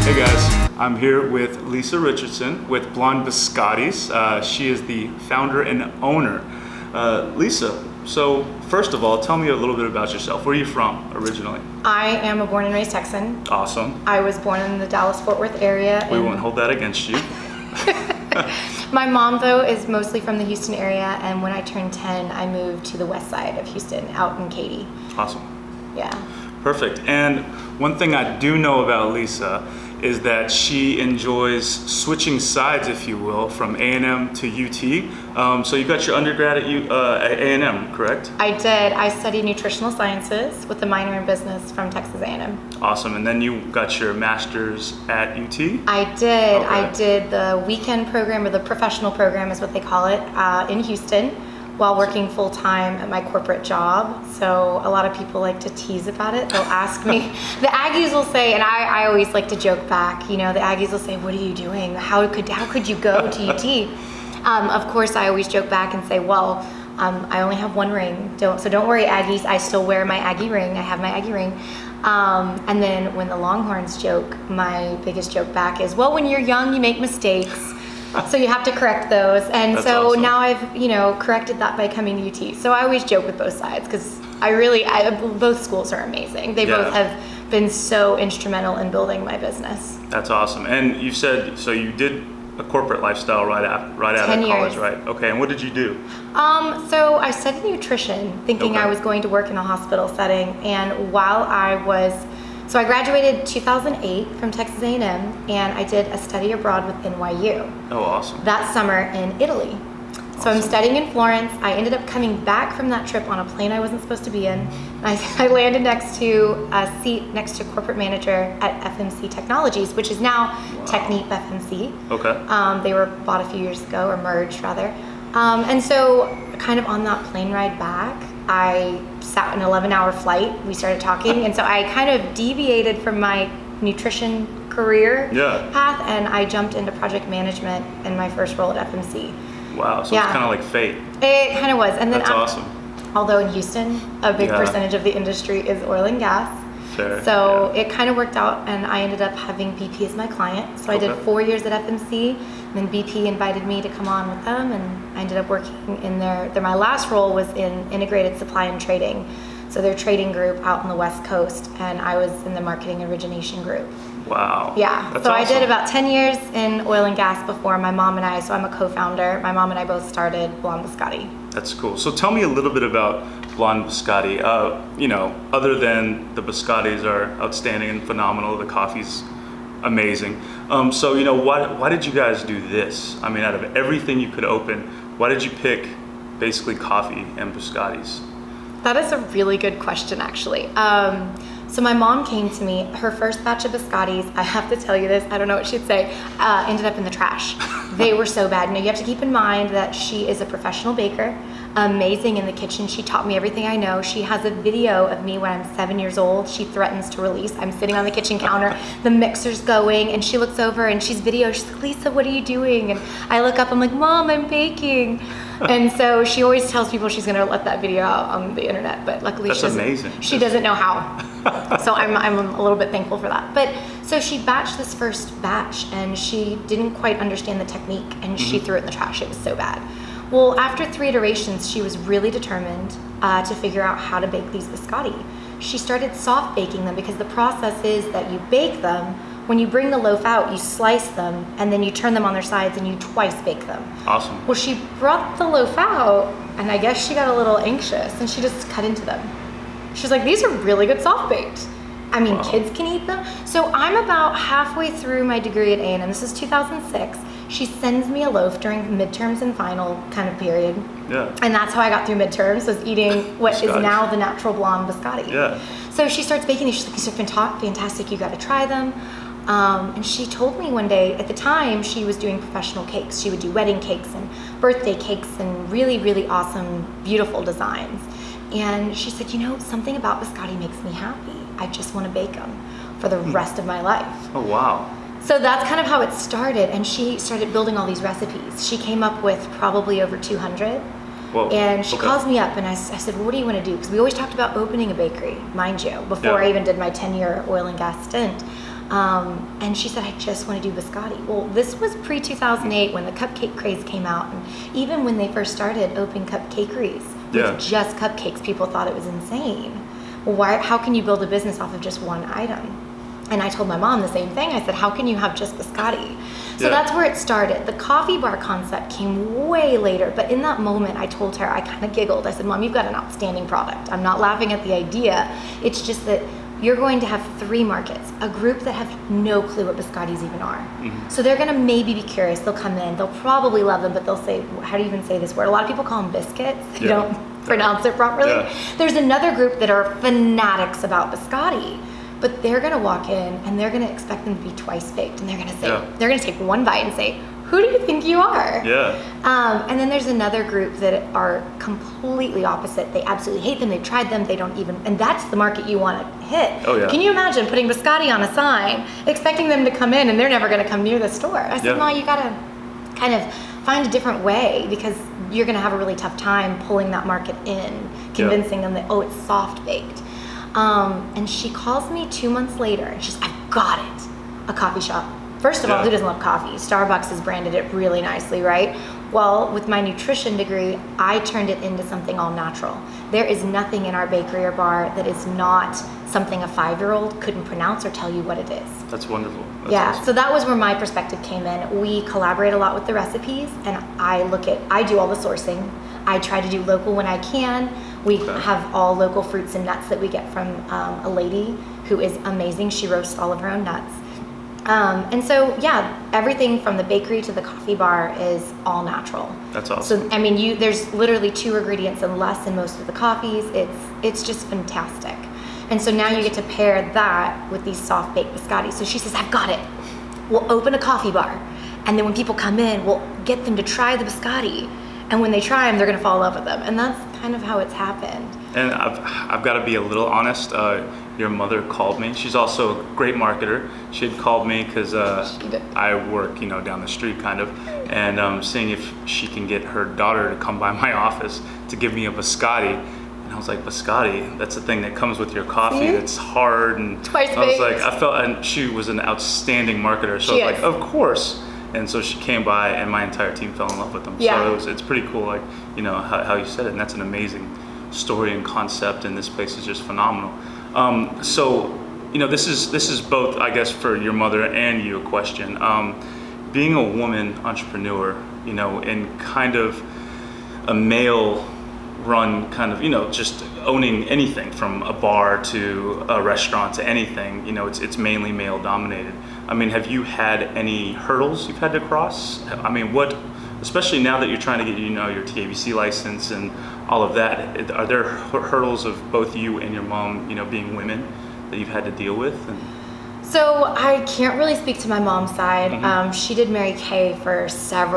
Hey guys, I'm here with Lisa Richardson with Blonde Biscottis. She is the founder and owner. Lisa, so first of all, tell me a little bit about yourself. Where are you from originally? I am a born and raised Texan. Awesome. I was born in the Dallas-Fort Worth area. We won't hold that against you. My mom, though, is mostly from the Houston area, and when I turned 10, I moved to the west side of Houston, out in Katy. Awesome. Yeah. Perfect. And one thing I do know about Lisa is that she enjoys switching sides, if you will, from A&M to UT. So you got your undergrad at A&M, correct? I did. I studied nutritional sciences with a minor in business from Texas A&M. Awesome. And then you got your master's at UT? I did. Okay. I did the weekend program, or the professional program is what they call it, in Houston, while working full-time at my corporate job. So a lot of people like to tease about it. They'll ask me, the Aggies will say, and I always like to joke back, you know, the Aggies will say, what are you doing? How could you go to UT? Of course, I always joke back and say, well, I only have one ring. So don't worry, Aggies, I still wear my Aggie ring. I have my Aggie ring. And then when the Longhorns joke, my biggest joke back is, well, when you're young, you make mistakes. So you have to correct those. And That's so awesome. now I've, corrected that by coming to UT. So I always joke with both sides because both schools are amazing. They both have been so instrumental in building my business. That's awesome. And you said, so you did a corporate lifestyle right out of 10 college, years. right? Okay, and what did you do? So I studied nutrition, thinking Okay. I was going to work in a hospital setting. And while so I graduated 2008 from Texas A&M, and I did a study abroad with NYU. Oh, awesome. That summer in Italy. So I'm studying in Florence. I ended up coming back from that trip on a plane I wasn't supposed to be in. I landed next to a seat next to corporate manager at FMC Technologies, which is now Techneep FMC. Okay. They were bought a few years ago, or merged rather. And so kind of on that plane ride back, I sat an 11-hour flight. We started talking, and so I kind of deviated from my nutrition career path, and I jumped into project management in my first role at FMC. Wow, so it's kind of like fate. It kind of was. And then That's awesome. Although in Houston, a big percentage of the industry is oil and gas. Fair. So it kind of worked out, and I ended up having BP as my client. So I did 4 years at FMC, and then BP invited me to come on with them, and I ended up working in my last role was in integrated supply and trading. So their trading group out on the West Coast, and I was in the marketing origination group. Wow. Yeah. That's so awesome. I did about 10 years in oil and gas before my mom and I, so I'm a co-founder. My mom and I both started Blonde Biscotti. That's cool. So tell me a little bit about Blonde Biscotti. Other than the biscottis are outstanding and phenomenal, the coffee's amazing. Why did you guys do this? I mean, out of everything you could open, why did you pick basically coffee and biscottis? That is a really good question, actually. So my mom came to me, her first batch of biscottis, I have to tell you this, I don't know what she'd say, ended up in the trash. They were so bad. Now you have to keep in mind that she is a professional baker, amazing in the kitchen. She taught me everything I know. She has a video of me when I'm 7 years old. She threatens to release. I'm sitting on the kitchen counter, the mixer's going, and she looks over and she's like, Lisa, what are you doing? And I look up, I'm like, Mom, I'm baking. And so she always tells people she's gonna let that video out on the internet, but luckily she doesn't know how. So I'm a little bit thankful for that. But so she batched this first batch, and she didn't quite understand the technique, and she threw it in the trash. It was so bad. Well, after 3 iterations, she was really determined to figure out how to bake these biscotti. She started soft baking them, because the process is that you bake them. When you bring the loaf out, you slice them, and then you turn them on their sides, and you twice bake them. Awesome. Well, she brought the loaf out, and I guess she got a little anxious, and she just cut into them. She's like, these are really good soft baked. I mean, kids can eat them. So I'm about halfway through my degree at A&M. This is 2006. She sends me a loaf during midterms and final kind of period. Yeah. And that's how I got through midterms, was eating what is now the natural blonde biscotti. Yeah. So she starts baking these. She's like, these are fantastic. You got to try them. And she told me one day, at the time, she was doing professional cakes. She would do wedding cakes and birthday cakes and really, really awesome, beautiful designs. And she said, something about biscotti makes me happy. I just want to bake them for the rest of my life. Oh, wow. So that's kind of how it started. And she started building all these recipes. She came up with probably over 200. Whoa. And she calls me up, and I said, well, what do you want to do? Because we always talked about opening a bakery, mind you, before I even did my 10-year oil and gas stint. And she said, I just want to do biscotti. Well, this was pre-2008 when the cupcake craze came out. And even when they first started open cupcakeries with just cupcakes, people thought it was insane. Well, how can you build a business off of just one item? And I told my mom the same thing. I said, how can you have just biscotti? So that's where it started. The coffee bar concept came way later, but in that moment I told her, I kind of giggled. I said, Mom, you've got an outstanding product. I'm not laughing at the idea. It's just that you're going to have 3 markets, a group that have no clue what biscottis even are. So they're gonna maybe be curious, they'll come in, they'll probably love them, but they'll say, how do you even say this word? A lot of people call them biscuits, they don't pronounce it properly. There's another group that are fanatics about biscotti. But they're gonna walk in and they're gonna expect them to be twice baked, and they're gonna say, they're gonna take one bite and say, who do you think you are? And then there's another group that are completely opposite. They absolutely hate them, they've tried them, they don't even, and that's the market you wanna hit. Can you imagine putting biscotti on a sign, expecting them to come in and they're never gonna come near the store? I said, no, you gotta kind of find a different way, because you're gonna have a really tough time pulling that market in, convincing them that, oh, it's soft baked. And she calls me 2 months later and she's, I've got it, a coffee shop. First of all, who doesn't love coffee? Starbucks has branded it really nicely, right? Well, with my nutrition degree, I turned it into something all natural. There is nothing in our bakery or bar that is not something a 5-year-old couldn't pronounce or tell you what it is. That's wonderful. That's awesome. So that was where my perspective came in. We collaborate a lot with the recipes, and I do all the sourcing. I try to do local when I can. We have all local fruits and nuts that we get from a lady who is amazing. She roasts all of her own nuts. And so, everything from the bakery to the coffee bar is all natural. That's awesome. So, I mean, there's literally 2 ingredients and less in most of the coffees. It's just fantastic. And so now you get to pair that with these soft baked biscotti. So she says, I've got it. We'll open a coffee bar. And then when people come in, we'll get them to try the biscotti. And when they try them, they're gonna fall in love with them. And that's kind of how it's happened. And I've got to be a little honest. Your mother called me. She's also a great marketer. She had called me because I work, down the street kind of, and seeing if she can get her daughter to come by my office to give me a biscotti. And I was like, biscotti? That's the thing that comes with your coffee. That's hard and twice baked. I was like, and she was an outstanding marketer. So I was like, of course. And so she came by, and my entire team fell in love with them. So it's pretty cool, like how you said it, and that's an amazing story and concept. And this place is just phenomenal. So this is both, I guess, for your mother and you a question. Being a woman entrepreneur, in kind of a male-run kind of, just owning anything from a bar to a restaurant to anything, it's mainly male-dominated. I mean, have you had any hurdles you've had to cross? I mean, especially now that you're trying to get, your TABC license and all of that, are there hurdles of both you and your mom, being women that you've had to deal with? So I can't really speak to my mom's side. She did Mary Kay for so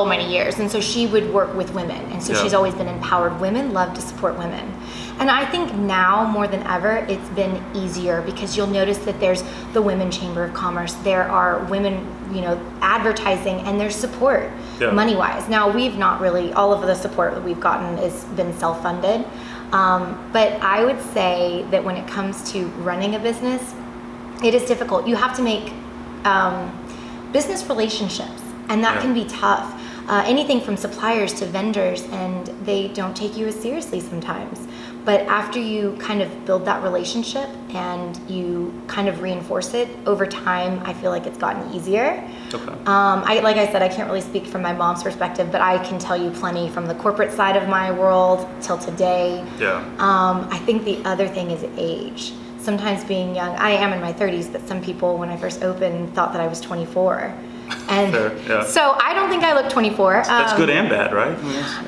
many years. And so she would work with women. And so she's always been empowered women, love to support women. And I think now more than ever, it's been easier because you'll notice that there's the Women Chamber of Commerce. There are women, advertising, and there's support money-wise. Now, we've not really, all of the support that we've gotten has been self-funded. But I would say that when it comes to running a business, it is difficult. You have to make business relationships, and that can be tough. Anything from suppliers to vendors, and they don't take you as seriously sometimes. But after you kind of build that relationship and you kind of reinforce it over time, I feel like it's gotten easier. Like I said, I can't really speak from my mom's perspective, but I can tell you plenty from the corporate side of my world till today. I think the other thing is age. Sometimes being young, I am in my 30s, but some people when I first opened thought that I was 24. And so I don't think I look 24. That's good and bad, right?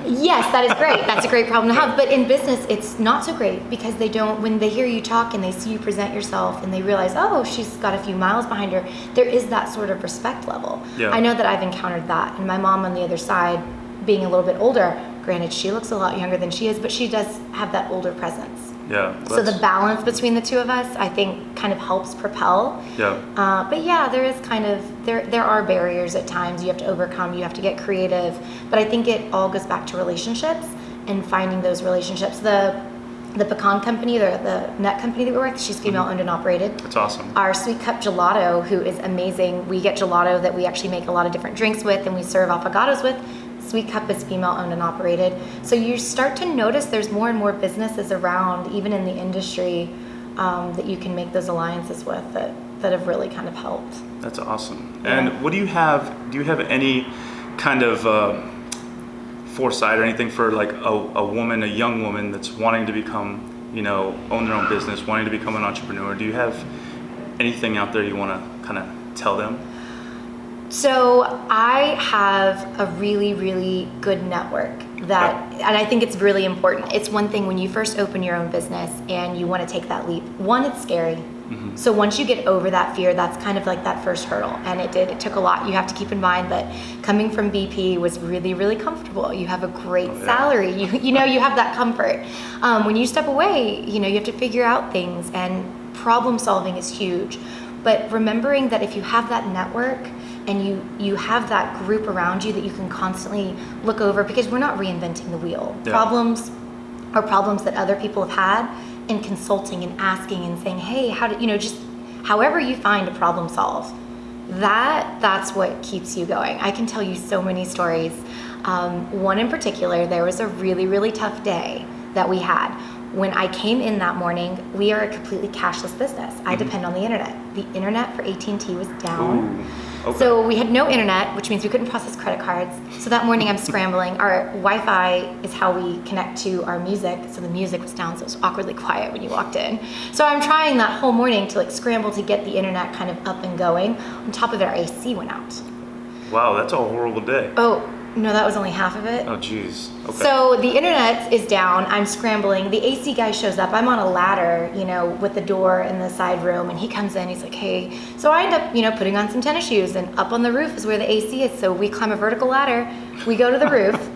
Yes, that is great. That's a great problem to have. But in business, it's not so great because when they hear you talk and they see you present yourself and they realize, oh, she's got a few miles behind her, there is that sort of respect level. I know that I've encountered that. And my mom on the other side, being a little bit older, granted, she looks a lot younger than she is, but she does have that older presence. So the balance between the two of us, I think, kind of helps propel. But there is kind of, there are barriers at times you have to overcome, you have to get creative. But I think it all goes back to relationships and finding those relationships. The pecan company, the nut company that we work with, she's female owned and operated. That's awesome. Our Sweet Cup Gelato, who is amazing. We get gelato that we actually make a lot of different drinks with and we serve affogatos with. Sweet Cup is female owned and operated. So you start to notice there's more and more businesses around, even in the industry, that you can make those alliances with that have really kind of helped. That's awesome. Yeah. And what do you have? Do you have any kind of foresight or anything for like a woman, a young woman that's wanting to become, own their own business, wanting to become an entrepreneur? Do you have anything out there you want to kind of tell them? So I have a really, really good network and I think it's really important. It's one thing when you first open your own business and you want to take that leap. One, it's scary. Mm-hmm. So once you get over that fear, that's kind of like that first hurdle. And it took a lot. You have to keep in mind that coming from BP was really, really comfortable. You have a great salary. You have that comfort. When you step away, you have to figure out things, and problem solving is huge. But remembering that if you have that network and you have that group around you that you can constantly look over, because we're not reinventing the wheel. Yeah. Problems are problems that other people have had, and consulting and asking and saying, hey, how do just however you find a problem solve, that's what keeps you going. I can tell you so many stories. One in particular, there was a really, really tough day that we had. When I came in that morning, we are a completely cashless business. I depend on the internet. The internet for AT&T was down. Ooh, okay. So we had no internet, which means we couldn't process credit cards. So that morning I'm scrambling. Our Wi-Fi is how we connect to our music. So the music was down, so it was awkwardly quiet when you walked in. So I'm trying that whole morning to scramble to get the internet kind of up and going. On top of it, our AC went out. Wow, that's a horrible day. Oh, no, that was only half of it. Oh, geez. Okay. So the internet is down. I'm scrambling. The AC guy shows up. I'm on a ladder, with the door in the side room, and he comes in. He's like, hey. So I end up, putting on some tennis shoes, and up on the roof is where the AC is. So we climb a vertical ladder. We go to the roof.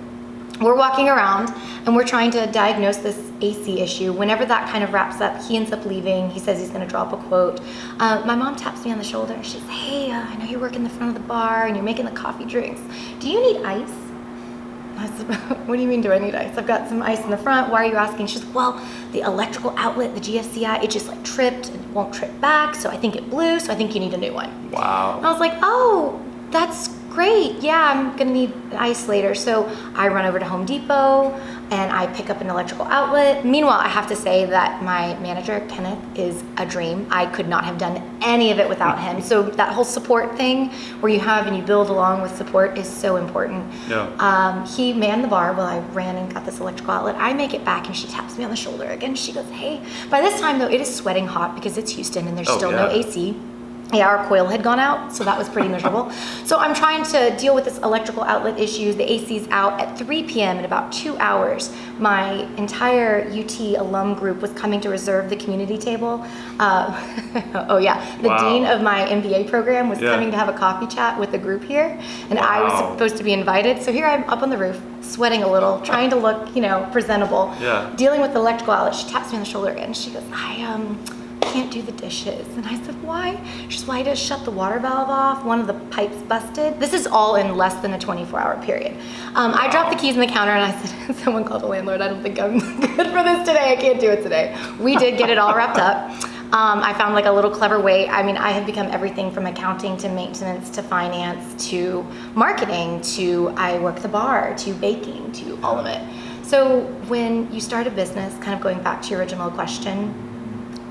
We're walking around, and we're trying to diagnose this AC issue. Whenever that kind of wraps up, he ends up leaving. He says he's going to drop a quote. My mom taps me on the shoulder, and she says, hey, I know you work in the front of the bar, and you're making the coffee drinks. Do you need ice? I said, what do you mean, do I need ice? I've got some ice in the front. Why are you asking? She says, well, the electrical outlet, the GFCI, it just tripped and it won't trip back. So I think it blew. So I think you need a new one. Wow. And I was like, oh, that's great. Yeah, I'm going to need ice later. So I run over to Home Depot and I pick up an electrical outlet. Meanwhile, I have to say that my manager, Kenneth, is a dream. I could not have done any of it without him. So that whole support thing where you have and you build along with support is so important. Yeah. He manned the bar while I ran and got this electrical outlet. I make it back and she taps me on the shoulder again. She goes, hey. By this time, though, it is sweating hot because it's Houston and there's still no AC. Yeah, our coil had gone out, so that was pretty miserable. So I'm trying to deal with this electrical outlet issues. The AC's out at 3 p.m. in about 2 hours. My entire UT alum group was coming to reserve the community table. Oh yeah, the dean of my MBA program was coming to have a coffee chat with the group here, and I was supposed to be invited. So here I'm up on the roof, sweating a little, trying to look, presentable. Yeah. Dealing with the electrical outlet. She taps me on the shoulder again. She goes, I can't do the dishes. And I said, why? She says, well, I just shut the water valve off. One of the pipes busted. This is all in less than a 24-hour period. I dropped the keys on the counter and I said, someone called the landlord. I don't think I'm good for this today. I can't do it today. We did get it all wrapped up. I found a little clever way. I mean, I have become everything from accounting to maintenance to finance to marketing to I work the bar to baking to all of it. So when you start a business, kind of going back to your original question,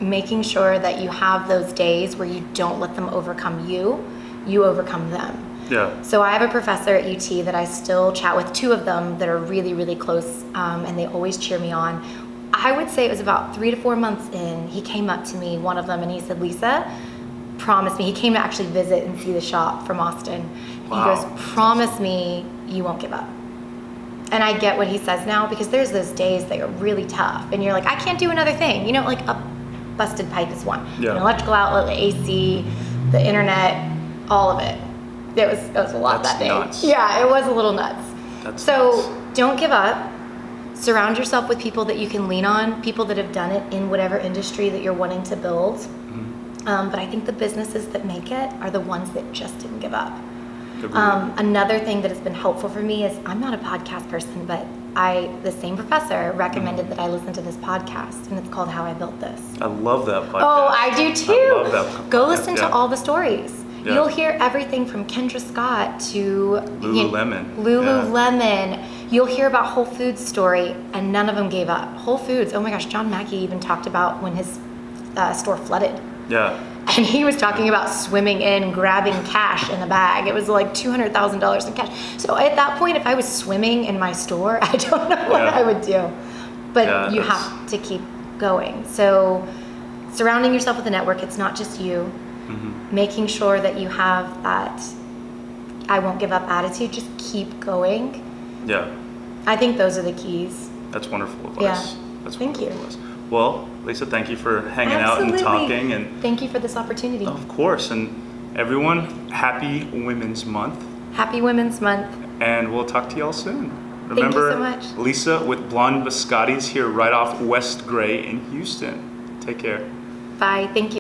making sure that you have those days where you don't let them overcome you overcome them. Yeah. So I have a professor at UT that I still chat with, 2 of them that are really, really close, and they always cheer me on. I would say it was about 3 to 4 months in, he came up to me, one of them, and he said, Lisa, promise me, he came to actually visit and see the shop from Austin. Wow. He goes, promise me you won't give up. And I get what he says now, because there's those days that are really tough, and you're like, I can't do another thing. A busted pipe is one. Yeah. An electrical outlet, the AC, the internet, all of it. It was a lot that day. Nuts. Yeah, it was a little nuts. That's so nuts. Don't give up. Surround yourself with people that you can lean on, people that have done it in whatever industry that you're wanting to build. Mm-hmm. But I think the businesses that make it are the ones that just didn't give up. Another thing that has been helpful for me is I'm not a podcast person, but the same professor recommended that I listen to this podcast, and it's called How I Built This. I love that podcast. Oh, I do too. I love that Go podcast, listen to all the stories. Yeah. You'll hear everything from Kendra Scott to Lululemon. Lululemon. You'll hear about Whole Foods' story, and none of them gave up. Whole Foods, oh my gosh, John Mackey even talked about when his store flooded. Yeah. And he was talking about swimming in, grabbing cash in the bag. It was like $200,000 in cash. So at that point, if I was swimming in my store, I don't know what I would do. But you have to keep going. So surrounding yourself with a network, it's not just you. Mm-hmm. Making sure that you have that I won't give up attitude, just keep going. Yeah. I think those are the keys. That's wonderful advice. Yeah. That's Thank wonderful you. advice. Well, Lisa, thank you for hanging Absolutely. out and talking. And thank you for this opportunity. of course. And everyone, happy Women's Month. Happy Women's Month. And we'll talk to y'all soon. Thank you Remember, so much. Lisa with Blonde Biscotti's here right off West Gray in Houston. Take care. Bye. Thank you.